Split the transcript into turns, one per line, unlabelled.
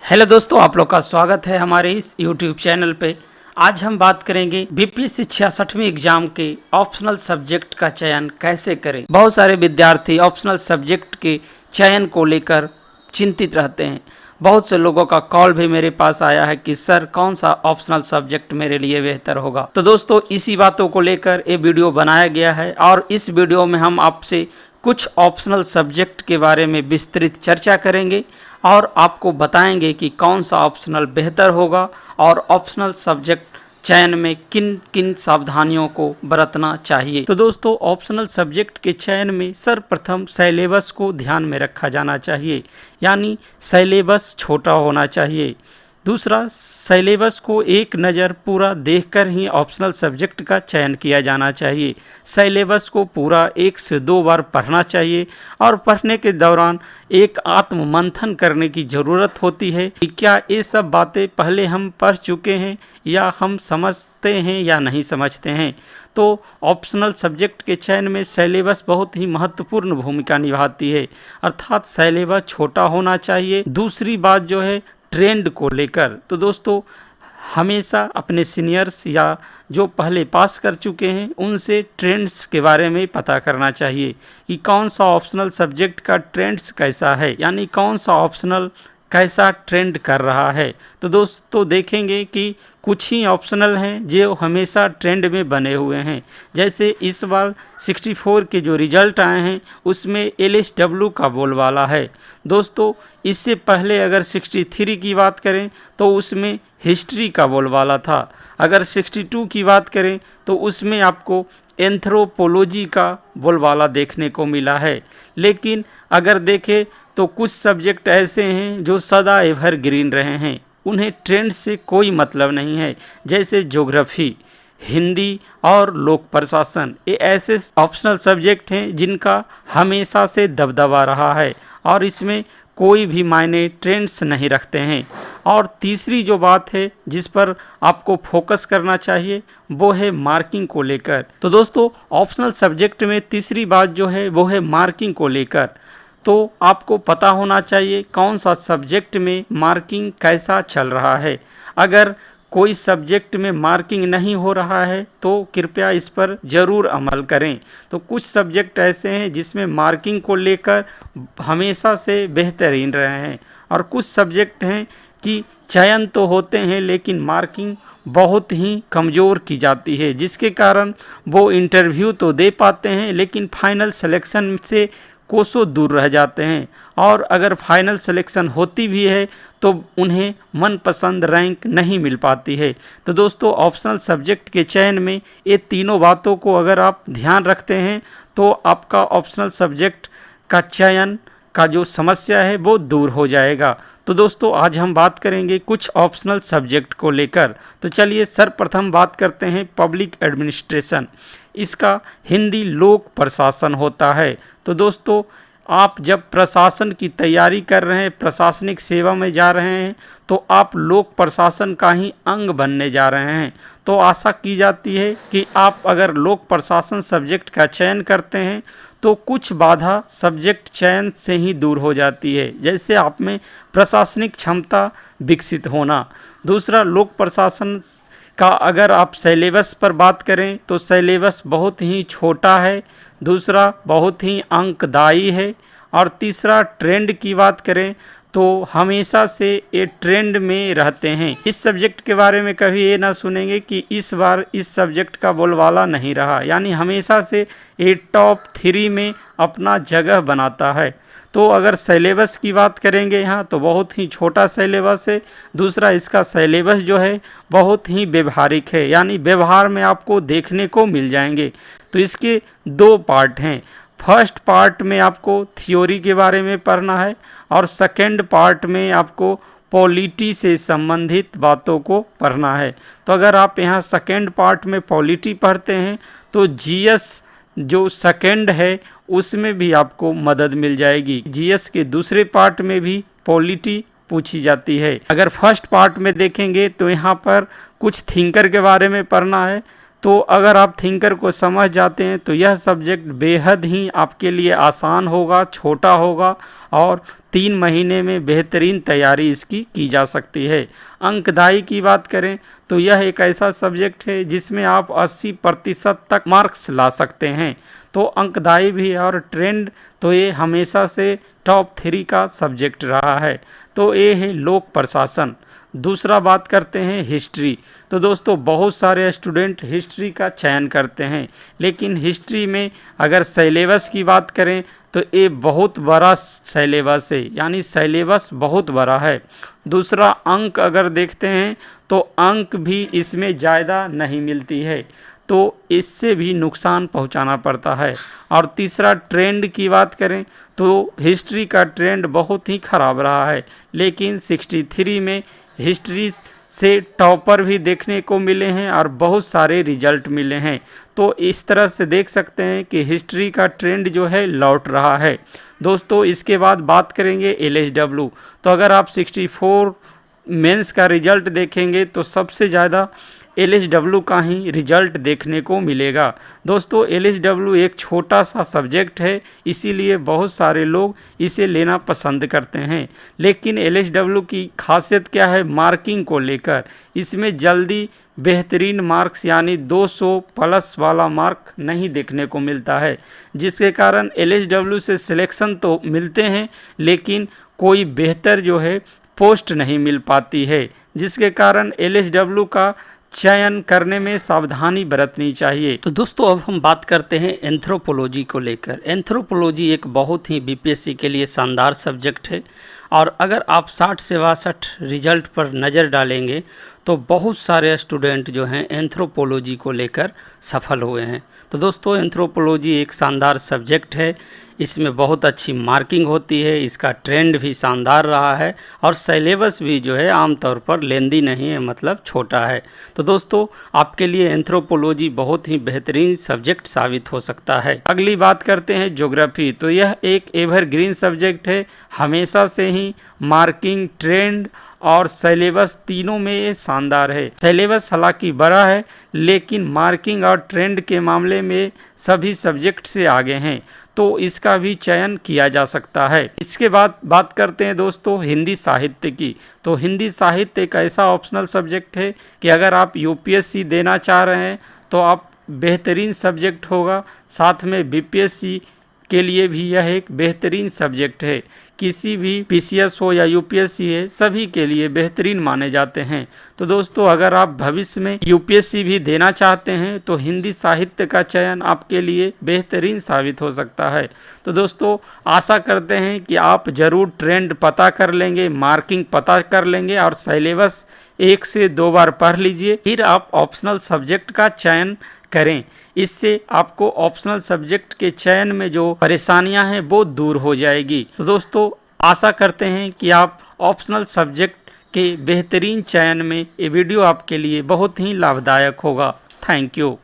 Hello दोस्तों, आप लोग का स्वागत है हमारे इस YouTube चैनल पे। आज हम बात करेंगे बीपीएससी 66वीं एग्जाम के ऑप्शनल सब्जेक्ट का चयन कैसे करें। बहुत सारे विद्यार्थी ऑप्शनल सब्जेक्ट के चयन को लेकर चिंतित रहते हैं। बहुत से लोगों का कॉल भी मेरे पास आया है कि सर कौन सा ऑप्शनल सब्जेक्ट मेरे लिए बेहतर होगा। तो दोस्तों, इसी बातों को लेकर ये वीडियो बनाया गया है और इस वीडियो में हम आपसे कुछ ऑप्शनल सब्जेक्ट के बारे में विस्तृत चर्चा करेंगे और आपको बताएंगे कि कौन सा ऑप्शनल बेहतर होगा और ऑप्शनल सब्जेक्ट चयन में किन किन सावधानियों को बरतना चाहिए। तो दोस्तों, ऑप्शनल सब्जेक्ट के चयन में सर्वप्रथम सिलेबस को ध्यान में रखा जाना चाहिए, यानी सिलेबस छोटा होना चाहिए। दूसरा, सिलेबस को एक नज़र पूरा देखकर ही ऑप्शनल सब्जेक्ट का चयन किया जाना चाहिए। सिलेबस को पूरा 1 से 2 बार पढ़ना चाहिए और पढ़ने के दौरान एक आत्म मंथन करने की ज़रूरत होती है कि क्या ये सब बातें पहले हम पढ़ चुके हैं या हम समझते हैं या नहीं समझते हैं। तो ऑप्शनल सब्जेक्ट के चयन में सिलेबस बहुत ही महत्वपूर्ण भूमिका निभाती है, अर्थात सिलेबस छोटा होना चाहिए। दूसरी बात जो है ट्रेंड को लेकर, तो दोस्तों हमेशा अपने सीनियर्स या जो पहले पास कर चुके हैं उनसे ट्रेंड्स के बारे में पता करना चाहिए कि कौन सा ऑप्शनल सब्जेक्ट का ट्रेंड्स कैसा है, यानी कौन सा ऑप्शनल कैसा ट्रेंड कर रहा है। तो दोस्तों देखेंगे कि कुछ ही ऑप्शनल हैं जो हमेशा ट्रेंड में बने हुए हैं। जैसे इस बार 64 के जो रिजल्ट आए हैं उसमें LSW का बोलबाला है। दोस्तों, इससे पहले अगर 63 की बात करें तो उसमें हिस्ट्री का बोलबाला था। अगर 62 की बात करें तो उसमें आपको एंथ्रोपोलॉजी का बोलबाला देखने को मिला है। लेकिन अगर देखें तो कुछ सब्जेक्ट ऐसे हैं जो सदा एवरग्रीन रहे हैं, उन्हें ट्रेंड से कोई मतलब नहीं है। जैसे ज्योग्राफी, हिंदी और लोक प्रशासन, ये ऐसे ऑप्शनल सब्जेक्ट हैं जिनका हमेशा से दबदबा रहा है और इसमें कोई भी मायने ट्रेंड्स नहीं रखते हैं। और तीसरी जो बात है जिस पर आपको फोकस करना चाहिए वो है मार्किंग को लेकर। तो दोस्तों, ऑप्शनल सब्जेक्ट में तीसरी बात जो है वो है मार्किंग को लेकर। तो आपको पता होना चाहिए कौन सा सब्जेक्ट में मार्किंग कैसा चल रहा है। अगर कोई सब्जेक्ट में मार्किंग नहीं हो रहा है तो कृपया इस पर ज़रूर अमल करें। तो कुछ सब्जेक्ट ऐसे हैं जिसमें मार्किंग को लेकर हमेशा से बेहतरीन रहे हैं और कुछ सब्जेक्ट हैं कि चयन तो होते हैं लेकिन मार्किंग बहुत ही कमज़ोर की जाती है, जिसके कारण वो इंटरव्यू तो दे पाते हैं लेकिन फाइनल सिलेक्शन से कोसों दूर रह जाते हैं। और अगर फाइनल सिलेक्शन होती भी है तो उन्हें मनपसंद रैंक नहीं मिल पाती है। तो दोस्तों, ऑप्शनल सब्जेक्ट के चयन में ये तीनों बातों को अगर आप ध्यान रखते हैं तो आपका ऑप्शनल सब्जेक्ट का चयन का जो समस्या है वो दूर हो जाएगा। तो दोस्तों, आज हम बात करेंगे कुछ ऑप्शनल सब्जेक्ट को लेकर। तो चलिए सर्वप्रथम बात करते हैं पब्लिक एडमिनिस्ट्रेशन। इसका हिंदी लोक प्रशासन होता है। तो दोस्तों, आप जब प्रशासन की तैयारी कर रहे हैं, प्रशासनिक सेवा में जा रहे हैं, तो आप लोक प्रशासन का ही अंग बनने जा रहे हैं। तो आशा की जाती है कि आप अगर लोक प्रशासन सब्जेक्ट का चयन करते हैं तो कुछ बाधा सब्जेक्ट चयन से ही दूर हो जाती है, जैसे आप में प्रशासनिक क्षमता विकसित होना। दूसरा, लोक प्रशासन का अगर आप सिलेबस पर बात करें तो सिलेबस बहुत ही छोटा है। दूसरा, बहुत ही अंकदायी है। और तीसरा, ट्रेंड की बात करें तो हमेशा से ये ट्रेंड में रहते हैं। इस सब्जेक्ट के बारे में कभी ये ना सुनेंगे कि इस बार इस सब्जेक्ट का बोलबाला नहीं रहा, यानी हमेशा से ये टॉप 3 में अपना जगह बनाता है। तो अगर सिलेबस की बात करेंगे यहाँ तो बहुत ही छोटा सिलेबस है। दूसरा, इसका सिलेबस जो है बहुत ही व्यवहारिक है, यानी व्यवहार में आपको देखने को मिल जाएंगे। तो इसके 2 पार्ट हैं। फर्स्ट पार्ट में आपको थ्योरी के बारे में पढ़ना है और सेकंड पार्ट में आपको पॉलिटी से संबंधित बातों को पढ़ना है। तो अगर आप यहाँ सेकंड पार्ट में पॉलिटी पढ़ते हैं तो जीएस जो सेकंड है उसमें भी आपको मदद मिल जाएगी। जीएस के दूसरे पार्ट में भी पॉलिटी पूछी जाती है। अगर फर्स्ट पार्ट में देखेंगे तो यहाँ पर कुछ थिंकर के बारे में पढ़ना है। तो अगर आप थिंकर को समझ जाते हैं तो यह सब्जेक्ट बेहद ही आपके लिए आसान होगा, छोटा होगा और 3 महीने में बेहतरीन तैयारी इसकी की जा सकती है। अंकदाई की बात करें तो यह एक ऐसा सब्जेक्ट है जिसमें आप 80% तक मार्क्स ला सकते हैं। तो अंकदाई भी और ट्रेंड तो ये हमेशा से टॉप 3 का सब्जेक्ट रहा है। तो ये है लोक प्रशासन। दूसरा बात करते हैं हिस्ट्री। तो दोस्तों बहुत सारे स्टूडेंट हिस्ट्री का चयन करते हैं, लेकिन हिस्ट्री में अगर सिलेबस की बात करें तो ये बहुत बड़ा सिलेबस है, यानी सिलेबस बहुत बड़ा है। दूसरा अंक अगर देखते हैं तो अंक भी इसमें ज़्यादा नहीं मिलती है, तो इससे भी नुकसान पहुंचाना पड़ता है। और तीसरा ट्रेंड की बात करें तो हिस्ट्री का ट्रेंड बहुत ही ख़राब रहा है, लेकिन 63 में हिस्ट्री से टॉपर भी देखने को मिले हैं और बहुत सारे रिजल्ट मिले हैं। तो इस तरह से देख सकते हैं कि हिस्ट्री का ट्रेंड जो है लौट रहा है। दोस्तों इसके बाद बात करेंगे LHW। तो अगर आप 64 मेंस का रिजल्ट देखेंगे तो सबसे ज़्यादा LHW का ही रिजल्ट देखने को मिलेगा। दोस्तों LHW एक छोटा सा सब्जेक्ट है, इसीलिए बहुत सारे लोग इसे लेना पसंद करते हैं। लेकिन LHW की खासियत क्या है मार्किंग को लेकर, इसमें जल्दी बेहतरीन मार्क्स यानी 200 प्लस वाला मार्क नहीं देखने को मिलता है, जिसके कारण LHW से सिलेक्शन तो मिलते हैं लेकिन कोई बेहतर जो है पोस्ट नहीं मिल पाती है, जिसके कारण LHW का चयन करने में सावधानी बरतनी चाहिए। तो दोस्तों अब हम बात करते हैं एंथ्रोपोलॉजी को लेकर। एंथ्रोपोलॉजी एक बहुत ही BPSC के लिए शानदार सब्जेक्ट है, और अगर आप 60 से 62 रिजल्ट पर नज़र डालेंगे तो बहुत सारे स्टूडेंट जो हैं एंथ्रोपोलॉजी को लेकर सफल हुए हैं। तो दोस्तों एंथ्रोपोलॉजी एक शानदार सब्जेक्ट है, इसमें बहुत अच्छी मार्किंग होती है, इसका ट्रेंड भी शानदार रहा है और सिलेबस भी जो है आमतौर पर लेंदी नहीं है, मतलब छोटा है। तो दोस्तों आपके लिए एंथ्रोपोलॉजी बहुत ही बेहतरीन सब्जेक्ट साबित हो सकता है। अगली बात करते हैं ज्योग्राफी। तो यह एक एवरग्रीन सब्जेक्ट है, हमेशा से ही मार्किंग, ट्रेंड और सिलेबस तीनों में ये शानदार है। सिलेबस हालांकि बड़ा है लेकिन मार्किंग और ट्रेंड के मामले में सभी सब्जेक्ट से आगे हैं, तो इसका भी चयन किया जा सकता है। इसके बाद बात करते हैं दोस्तों हिंदी साहित्य की। तो हिंदी साहित्य एक ऐसा ऑप्शनल सब्जेक्ट है कि अगर आप UPSC देना चाह रहे हैं तो आप बेहतरीन सब्जेक्ट होगा। साथ में BPSC के लिए भी यह एक बेहतरीन सब्जेक्ट है। किसी भी PCS हो या UPSC है, सभी के लिए बेहतरीन माने जाते हैं। तो दोस्तों अगर आप भविष्य में UPSC भी देना चाहते हैं तो हिंदी साहित्य का चयन आपके लिए बेहतरीन साबित हो सकता है। तो दोस्तों आशा करते हैं कि आप ज़रूर ट्रेंड पता कर लेंगे, मार्किंग पता कर लेंगे और सिलेबस 1 से 2 बार पढ़ लीजिए, फिर आप ऑप्शनल सब्जेक्ट का चयन करें। इससे आपको ऑप्शनल सब्जेक्ट के चयन में जो परेशानियां हैं वो दूर हो जाएगी। तो दोस्तों आशा करते हैं कि आप ऑप्शनल सब्जेक्ट के बेहतरीन चयन में ये वीडियो आपके लिए बहुत ही लाभदायक होगा। Thank you.